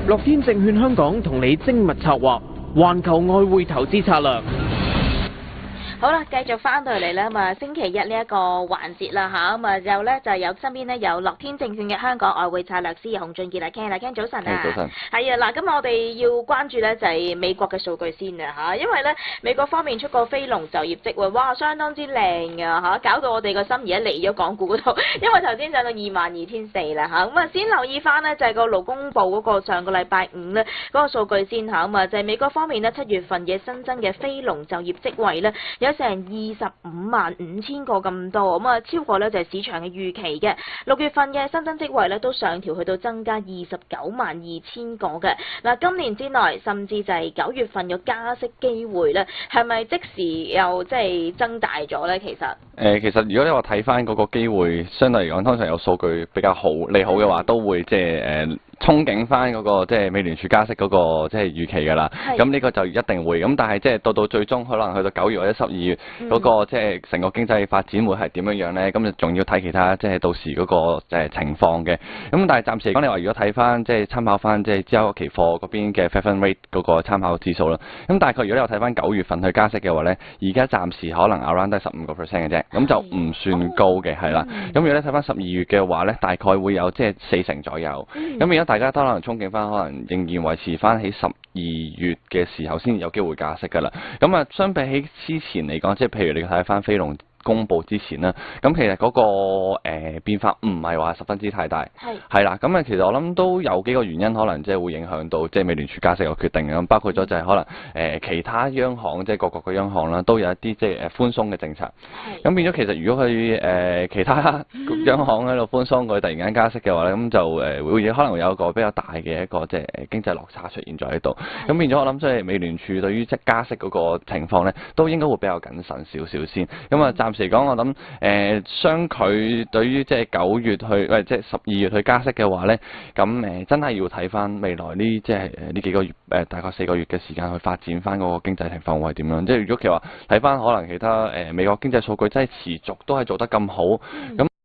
樂天證券香港同你精密策劃環球外匯投資策略。好啦，繼續翻到嚟啦嘛，星期一呢一個環節啦嚇，咁啊又咧就有身邊咧有樂天證券嘅香港外匯策略師洪俊傑啦，Ken 早晨啊，早晨，係啊嗱，咁我哋要關注咧就係美國嘅數據先啊嚇，因為咧美國方面出個非農就業職位，哇相當之靚啊嚇，搞到我哋個心而家嚟咗港股嗰度，因為頭先上到22,400啦嚇，咁啊先留意翻呢，就係個勞工部嗰個上個禮拜五咧嗰個數據先嚇，咁啊就係美國方面呢7月份嘅新增嘅非農就業職位咧有成255000個咁多，咁啊超過咧就係市場嘅預期嘅。6月份嘅新增職位咧都上調去到增加292000個嘅。嗱，今年之內甚至就係9月份嘅加息機會咧，係咪即時又即係增大咗咧？其實其實如果你話睇翻嗰個機會，相對嚟講，通常有數據比較好利好嘅話，都會即係憧憬翻嗰個即係美聯儲加息嗰個即係預期㗎啦。咁呢個就一定會。咁但係即係到最終可能去到9月或者12月嗰個即係成個經濟發展會係點樣樣咧？咁就仲要睇其他即係到時嗰個情況嘅。咁但係暫時嚟講，你話如果睇翻即係參考翻即係之後期貨嗰邊嘅 Fed Fund Rate 嗰個參考指數啦。咁大概如果你話睇翻9月份去加息嘅話咧，而家暫時可能 around 都係15% 嘅啫，咁就唔算高嘅係啦。咁如果你睇翻12月嘅話咧，大概會有即係40%左右。咁而家大家都可能憧憬翻，可能仍然維持翻喺12月嘅時候先有機會加息㗎啦。咁啊，相比起之前嚟講，即係譬如你睇翻非農公佈之前啦，咁其實嗰個變化唔係話十分之太大，係啦，咁啊其實我諗都有幾個原因，可能即係會影響到即係美聯儲加息嘅決定咁，包括咗就係可能其他央行即係各國嘅央行啦，都有一啲即係寬鬆嘅政策，咁變咗其實如果佢其他央行喺度寬鬆，佢突然間加息嘅話咧，咁就會可能會有一個比較大嘅一個即係經濟落差出現咗喺度，咁變咗我諗即係美聯儲對於即係加息嗰個情況咧，都應該會比較謹慎少少先，咁啊暫時嚟講，我諗相距對於即係9月去，即係12月去加息嘅話咧，咁真係要睇翻未來呢即係呢幾個月大概4個月嘅時間去發展翻嗰個經濟情況會係點樣？即係如果其實話睇翻可能其他美國經濟數據真係持續都係做得咁好，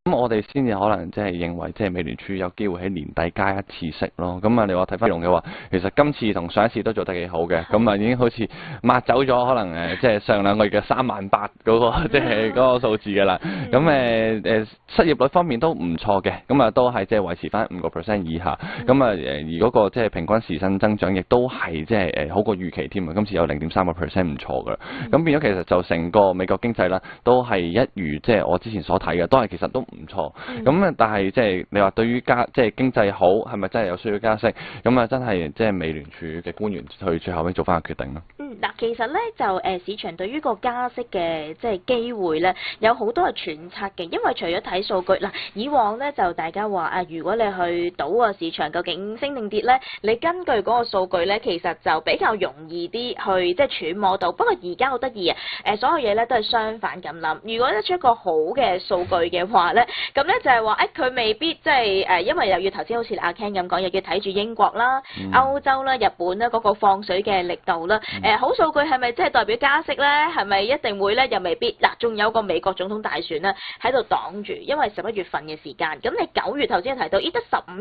咁我哋先至可能即係認為即係美聯儲有機會喺年底加一次息咯。咁啊，你話睇翻用嘅話，其實今次同上一次都做得幾好嘅。咁啊，已經好似抹走咗可能即係上2個月嘅38000嗰個即係嗰個數字㗎啦。咁失業率方面都唔錯嘅。咁啊，都係即係維持翻5% 以下。咁啊而嗰個即係平均時薪增長亦都係即係好過預期添啊。今次有0.3%唔錯㗎啦。咁變咗其實就成個美國經濟啦，都係一如即係我之前所睇嘅，都係其實都唔錯，咁但係即係你話對於即係經濟好，係咪真係有需要加息？咁啊，真係即係美聯儲嘅官員去最後尾做翻個決定咯。嗱，其實咧就市場對於個加息嘅即係機會咧，有好多係揣測嘅，因為除咗睇數據，嗱以往咧就大家話啊，如果你去賭個市場究竟升定跌咧，你根據嗰個數據咧，其實就比較容易啲去即係揣摩到。不過而家好得意啊，所有嘢咧都係相反咁諗。如果一出一個好嘅數據嘅話咧，咁咧就係話佢未必即係因為又要頭先好似阿 Ken 咁講，又要睇住英國啦、歐洲啦、日本啦嗰個放水嘅力度啦。好數據係咪即係代表加息咧？係咪一定會咧？又未必。嗱，仲有個美國總統大選咧喺度擋住，因為11月份嘅時間。咁你9月頭先提到，得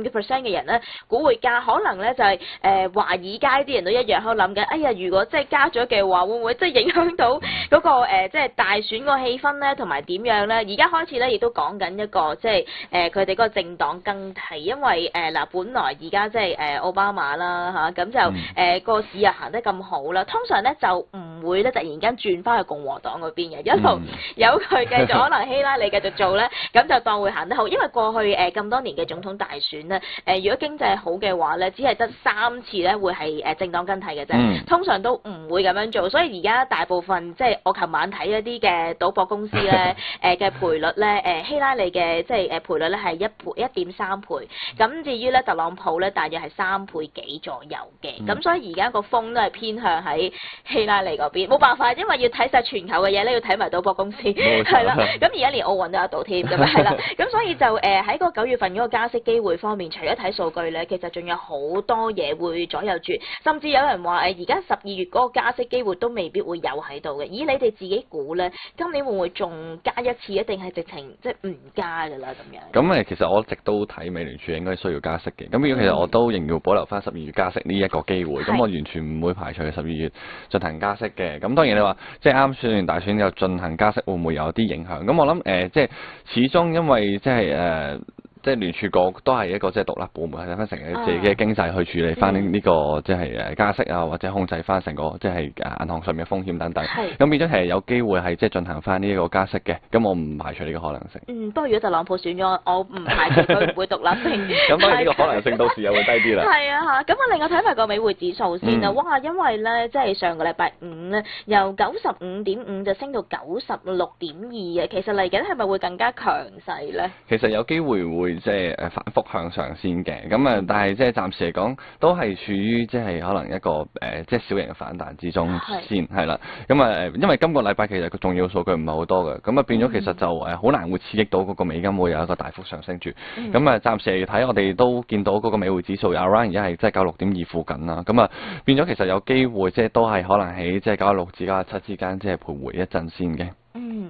15% 嘅人咧估會加，可能咧就係華爾街啲人都一樣喺度諗緊，哎呀，如果即係加咗嘅話，會唔會即係影響到嗰個即係大選個氣氛咧，同埋點樣咧？而家開始咧亦都講緊一個即係佢哋嗰個政黨更替，因為本來而家即係奧巴馬啦嚇，咁就個市又行得咁好啦，通常咧就唔會咧突然間轉翻去共和黨嗰邊嘅，一路有佢繼續可能希拉里繼續做咧，咁就當會行得好，因為過去咁多年嘅總統大選咧，如果經濟好嘅話咧，只係得3次咧會係政黨更替嘅啫，通常都唔會咁樣做，所以而家大部分即係我琴晚睇一啲嘅賭博公司咧嘅賠率咧，希拉里嘅即係賠率咧係1.3倍，咁至於咧特朗普咧大約係3倍幾左右嘅，咁所以而家個風都係偏向喺希拉里嗰嗰邊，冇辦法，因為要睇晒全球嘅嘢咧，要睇埋賭博公司，係啦。咁而家連奧運都有賭添，咁係啦。咁所以就喺個9月份嗰個加息機會方面，除咗睇數據咧，其實仲有好多嘢會左右住，甚至有人話而家12月嗰個加息機會都未必會有喺度嘅。以你哋自己估咧，今年會唔會仲加一次，一定係直情即係唔加㗎啦咁樣？咁其實我一直都睇美聯儲應該需要加息嘅。咁如果其實我都仍要保留翻12月加息呢一個機會，咁我完全唔會排除12月進行加息嘅。咁當然你話即係啱選完大選又進行加息，會唔會有啲影響？咁我諗即係始終因為即係聯儲局都係一個即係獨立部門，係睇翻成自己嘅經濟去處理翻呢個即係加息啊，或者控制翻成個即係銀行上面嘅風險等等。咁變咗係有機會係即係進行翻呢一個加息嘅。咁我唔排除呢個可能性。不過如果特朗普選咗，我唔排除佢唔會獨立性。咁當然呢個可能性到時又會低啲啦。係啊嚇，咁我另外睇埋個美匯指數先啦。哇，因為咧即係上個禮拜五咧，由95.5就升到96.2嘅，其實嚟緊係咪會更加強勢咧？其實有機會即係反覆向上先嘅，咁但係即係暫時嚟講都係處於即係可能一個即係小型嘅反彈之中先係啦。咁因為今個禮拜其實個重要數據唔係好多嘅，咁變咗其實就好難會刺激到嗰個美金會有一個大幅上升住。咁暫時嚟睇，我哋都見到嗰個美匯指數有 around 而家係即係96.2附近啦。咁變咗其實有機會即係都係可能喺即係96至97之間即係徘徊一陣先嘅。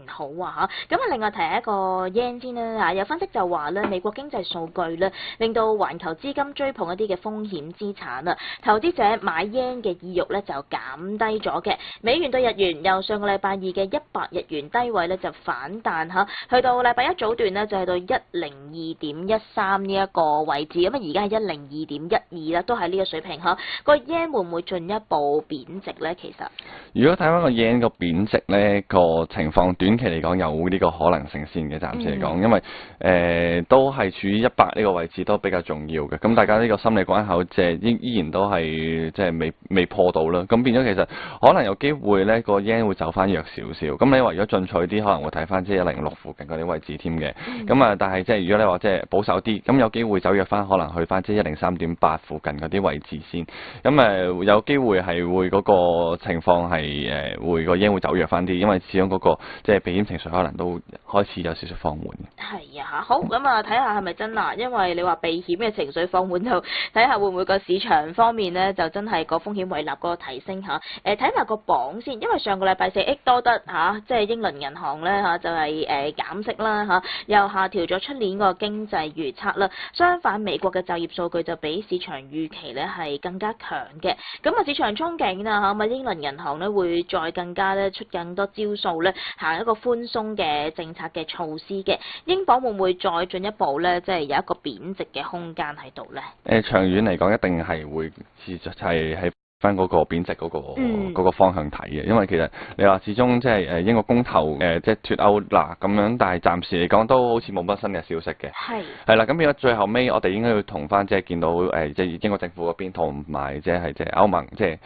好啊嚇，咁另外提一個 yen 先啦嚇，有分析就話咧，美國經濟數據咧令到環球資金追捧一啲嘅風險資產啊，投資者買 yen 嘅意欲咧就減低咗嘅。美元對日元由上個禮拜二嘅100日元低位咧就反彈嚇，去到禮拜一早段咧就去到102.13呢一個位置，咁而家係102.12啦，都係呢個水平嚇。個 yen 會唔會進一步貶值咧？其實如果睇翻個 yen 個貶值咧個情況，短期嚟講有呢個可能性先嘅，暫時嚟講，因為都係處於100呢個位置都比較重要嘅。咁大家呢個心理關口即係依然都係即係未破到啦。咁變咗其實可能有機會咧個 yen 會走翻弱少少。咁你話如果進取啲，可能會睇翻即係106附近嗰啲位置添嘅。咁但係即係如果你話即係保守啲，咁有機會走弱翻，可能去翻即係103.8附近嗰啲位置先。咁有機會係會嗰個情況係會個 yen 會走弱翻啲，因為始終嗰個即係避險情緒可能都開始有少少放緩嘅。係啊，好咁睇下係咪真啦？因為你話避險嘅情緒放緩，就睇下會唔會個市場方面咧就真係個風險胃納嗰個提升嚇。睇埋個鎊先，因為上個禮拜4多得嚇，即係英倫銀行咧嚇就係減息啦嚇，又下調咗出年個經濟預測啦。相反，美國嘅就業數據就比市場預期咧係更加強嘅。咁市場憧憬啦嚇，英倫銀行咧會再更加咧出更多招數咧，行一個寬鬆嘅政策嘅措施嘅。英鎊會唔會再進一步咧，即係有一個貶值嘅空間喺度咧？長遠嚟講，一定係會持續係喺翻嗰個貶值嗰個方向睇嘅，因為其實你話始終即係英國公投即係脫歐嗱咁樣，但係暫時嚟講都好似冇乜新嘅消息嘅。係啦，咁變咗最後尾我哋應該要同翻即係見到即係英國政府嗰邊同埋即係歐盟即係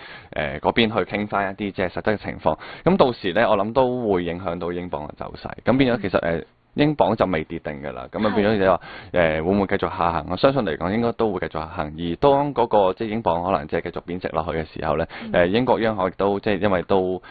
嗰邊去傾翻一啲即係實質嘅情況。咁到時咧，我諗都會影響到英鎊嘅走勢。咁變咗其實英鎊就未跌定㗎啦，咁變咗你話會唔會繼續下行？我相信嚟講應該都會繼續下行。而當嗰個即係英鎊可能即係繼續貶值落去嘅時候咧，英國央行亦都即係因為都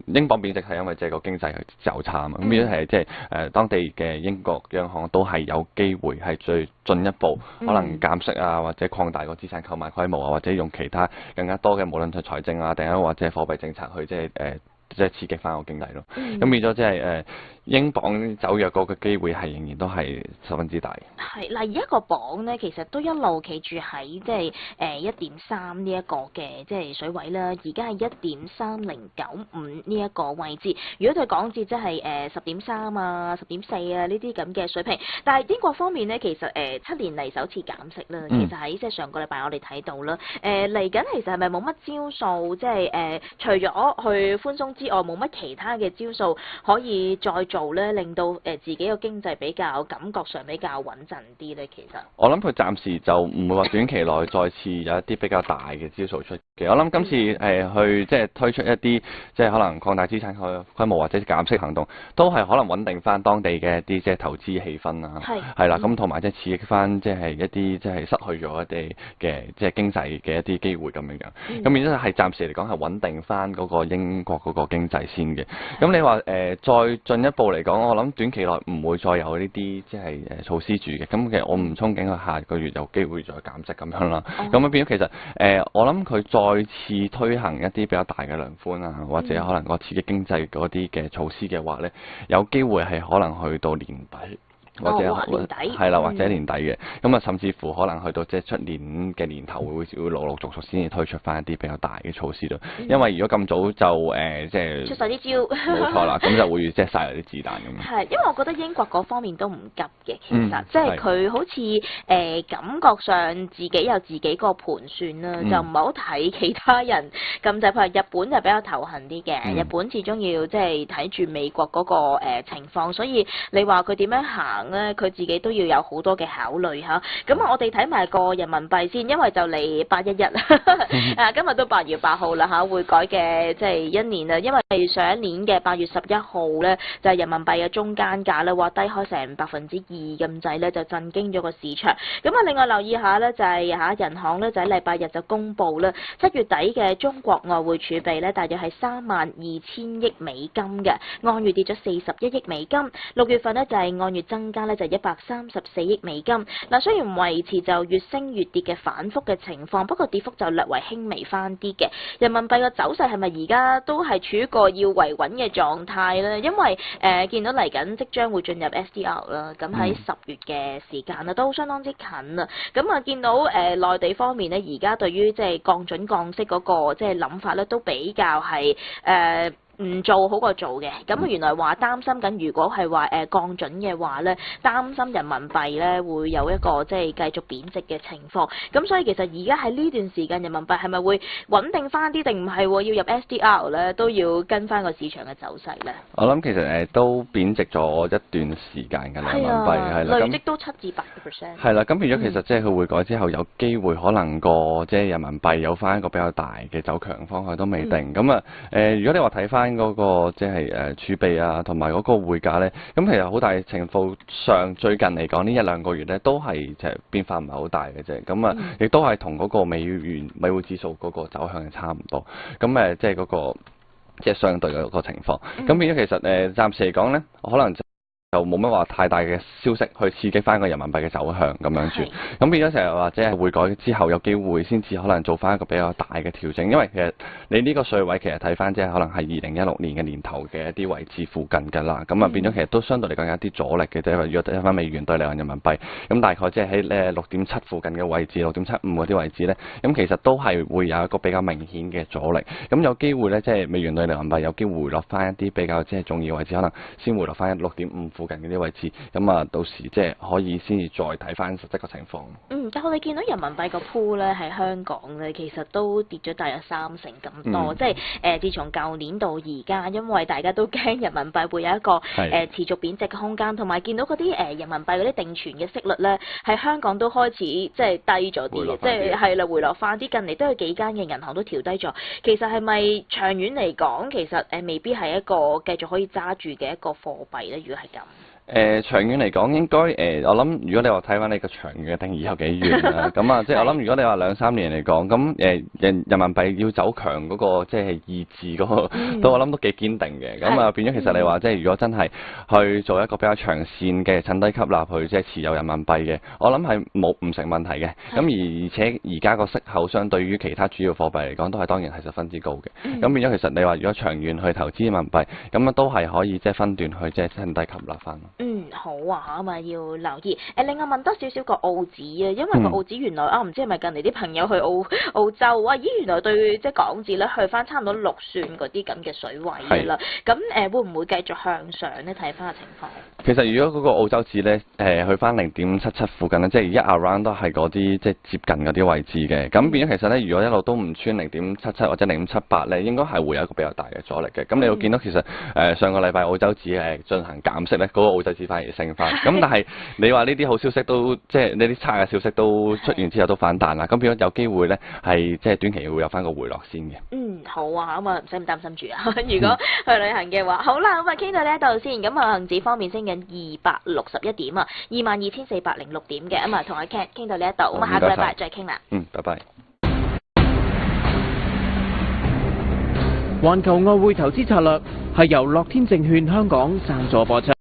英鎊貶值係因為即係個經濟走差啊嘛，咁變咗係即係當地嘅英國央行都係有機會係再進一步可能減息啊，或者擴大個資產購買規模啊，或者用其他更加多嘅無論係財政啊，定係或者貨幣政策去即係刺激翻個經濟咯。咁變咗即係英鎊走弱嗰個機會係仍然都係十分之大。係嗱，而一個鎊咧，其實都一路企住喺即係1.3呢一個嘅即係水位啦。而家係1.3095呢一個位置。如果對港紙即係10.3啊、10.4啊呢啲咁嘅水平，但係英國方面咧，其實7年嚟首次減息啦。其實喺即係上個禮拜我哋睇到啦。嚟緊其實係咪冇乜招數？即係除咗去寬鬆之之外，冇乜其他嘅招數可以再做咧，令到自己個經濟比較感覺上比較穩陣啲咧。其實我諗佢暫時就唔會話短期內再次有一啲比較大嘅招數出嘅。我諗今次去即係推出一啲即係可能擴大資產規模或者減息行動，都係可能穩定翻當地嘅一啲即係投資氣氛啊。係啦，咁同埋即係刺激翻即係一啲即係失去咗一啲嘅即係經濟嘅一啲機會咁樣樣。咁變咗係暫時嚟講係穩定翻嗰個英國嗰個經濟先嘅。咁你話再進一步嚟講，我諗短期內唔會再有呢啲即係措施住嘅。咁其實我唔憧憬佢下個月有機會再減息咁樣啦。咁啊變咗其實我諗佢再次推行一啲比較大嘅量寬啊，或者可能個刺激經濟嗰啲嘅措施嘅話咧，有機會係可能去到年底。或者年底係啦，或者年底嘅，咁啊甚至乎可能去到即係出年嘅年頭會陸陸續續先至推出翻一啲比較大嘅措施咯。因為如果咁早就即係出晒啲招，冇錯啦，咁就會即係嘥咗啲子彈咁。係，因為我覺得英國嗰方面都唔急嘅，其實即係佢好似感覺上自己有自己個盤算啦，就唔係好睇其他人咁就譬如日本就比較頭痕啲嘅，日本始終要即係睇住美國嗰個情況，所以你話佢點樣行？佢自己都要有好多嘅考慮嚇。咁我哋睇埋個人民幣先，因為就嚟811今日都8月8號啦嚇，匯改嘅即係一年啦。因為上一年嘅8月11號咧，就係人民幣嘅中間價咧，話低開成2%咁滯咧，就震驚咗個市場。咁啊，另外留意下咧，就係人行咧就喺禮拜日就公布啦，7月底嘅中國外匯儲備咧，大約係32000億美金嘅，按月跌咗41億美金。6月份咧就係按月增加咧就134億美金。嗱，雖然維持就越升越跌嘅反覆嘅情況，不過跌幅就略為輕微翻啲嘅。人民幣嘅走勢係咪而家都係處於個要維穩嘅狀態咧？因為見到嚟緊即將會進入 SDR 啦，咁喺10月嘅時間啦，都相當之近啦。咁啊見到內地方面咧，而家對於即係降準降息嗰個即係諗法咧，都比較係唔做好過做嘅。咁原來話擔心緊，如果係話降準嘅話咧，擔心人民幣咧會有一個即係繼續貶值嘅情況。咁所以其實而家喺呢段時間，人民幣係咪會穩定翻啲，定唔係要入 SDR 咧，都要跟翻個市場嘅走勢咧？我諗其實都貶值咗一段時間嘅人民幣係啦，累積都7至8%。係啦，咁變咗其實即係佢匯改之後，有機會可能個即係人民幣有翻一個比較大嘅走強方向都未定。咁啊如果你話睇翻嗰個即係儲備啊，同埋嗰個匯價咧，咁其實好大情況上最近嚟講呢1-2個月咧，都係即係變化唔係好大嘅啫。咁啊，亦都係同嗰個美匯指數嗰個走向係差唔多。咁即係嗰個即係相對嘅個情況。咁變咗其實暫時嚟講咧，可能就冇乜話太大嘅消息去刺激翻個人民幣嘅走向咁樣住，咁變咗成日或者係匯改之後有機會先至可能做翻一個比較大嘅調整，因為其實你呢個稅位其實睇翻即係可能係2016年嘅年頭嘅一啲位置附近㗎啦，咁啊變咗其實都相對嚟講有一啲阻力嘅啫，因為如果睇翻美元對離岸人民幣，咁大概即係喺6.7附近嘅位置，6.75嗰啲位置咧，咁其實都係會有一個比較明顯嘅阻力，咁有機會咧即係美元對離岸幣有機會回落翻一啲比較即係重要位置，可能先回落翻6.5附近嗰啲位置，咁啊到時即係可以先至再睇翻實質個情況。但係我哋見到人民幣個鋪咧喺香港咧，其實都跌咗大約3成咁多，即係自從舊年到而家，因為大家都驚人民幣會有一個持續貶值嘅空間，同埋見到嗰啲人民幣嗰啲定存嘅息率咧，喺香港都開始即係低咗啲嘅，即係係啦回落翻啲，近嚟都有幾間嘅銀行都調低咗。其實係咪長遠嚟講，其實未必係一個繼續可以揸住嘅一個貨幣咧？如果係咁。長遠嚟講應該我諗如果你話睇翻你個長遠嘅定義有幾遠啦，咁啊即係我諗如果你話2-3年嚟講，咁人民幣要走強嗰個即係意志嗰個，都我諗都幾堅定嘅，咁啊變咗其實你話即係如果真係去做一個比較長線嘅趁低吸納去即係持有人民幣嘅，我諗係唔成問題嘅，咁而且而家個息口相對於其他主要貨幣嚟講都係當然係十分之高嘅，咁變咗其實你話如果長遠去投資人民幣，咁啊都係可以即係分段去即係趁低吸納翻。好啊，咁啊要留意。另外問多少少個澳紙啊，因為個澳紙原來唔知係咪近嚟啲朋友去澳洲啊，咦原來對即係港紙咧去翻差唔多6算嗰啲咁嘅水位㗎啦。咁會唔會繼續向上咧？睇翻個情況。其實如果嗰個澳洲紙咧去翻0.77附近咧，即係而家 around 都係嗰啲即係接近嗰啲位置嘅。咁變咗其實咧，如果一路都唔穿0.77或者0.78咧，應該係會有一個比較大嘅阻力嘅。咁你會見到其實上個禮拜澳洲紙進行減息咧，嗰個澳洲紙反而升翻。咁但係你話呢啲好消息都即係呢啲差嘅消息都出現之後都反彈啦，咁變咗有機會咧係即係短期會有翻個回落先嘅。好啊，咁啊唔使咁擔心住啊。如果去旅行嘅話，好啦，咁啊傾到呢一度先。咁啊恒指方面升緊261點啊，22,406點嘅。咁啊同阿 Ken 傾到呢一度，咁啊下個禮拜再傾啦。拜拜。環球外匯投資策略係由樂天證券香港贊助播出。